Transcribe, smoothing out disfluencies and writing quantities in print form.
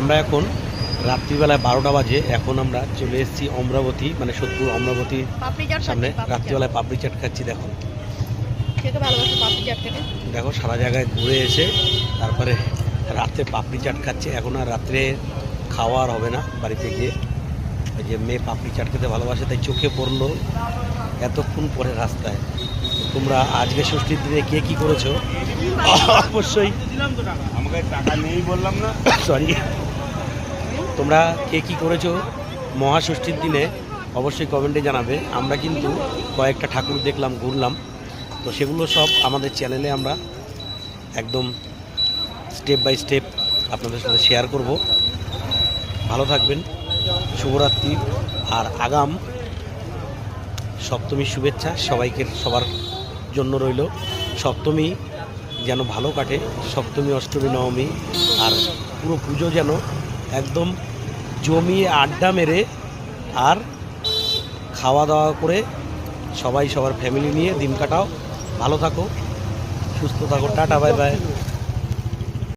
আমরা এখন রাত্রিবেলায় 12টা বাজে। এখন আমরা চলে এসেছি অমরাবতী, মানে সোদপুর অমরাবতীর সামনে। রাত্রিবেলায় পাপড়ি চাট খাচ্ছি। দেখো দেখো সারা জায়গায় ঘুরে এসে তারপরে রাত্রে পাপড়ি চাট খাচ্ছে। এখন আর রাত্রে খাওয়া আর হবে না বাড়িতে গিয়ে। ওই যে মেয়ে পাপড়ি চাট খেতে ভালোবাসে, তাই চোখে পড়লো এতক্ষণ পরে রাস্তায়। তোমরা আজকে ষষ্ঠীর দিনে কে কী করেছো অবশ্যই আমাকে টাকা নেই বললাম না, সরি, তোমরা কে কী করেছো মহাষষ্ঠীর দিনে অবশ্যই কমেন্টে জানাবে। আমরা কিন্তু কয়েকটা ঠাকুর দেখলাম, ঘুরলাম, তো সেগুলো সব আমাদের চ্যানেলে আমরা একদম স্টেপ বাই স্টেপ আপনাদের সাথে শেয়ার করব। ভালো থাকবেন, শুভরাত্রি। আর আগাম সপ্তমীর শুভেচ্ছা সবাইকে, সবার জন্য রইল। সপ্তমী যেন ভালো কাটে, সপ্তমী অষ্টমী নবমী, আর পুরো পুজো যেন একদম জমিয়ে আড্ডা মেরে আর খাওয়া দাওয়া করে সবাই সবার ফ্যামিলি নিয়ে দিন কাটাও। ভালো থাকো, সুস্থ থাকো, টাটা, বাই বাই।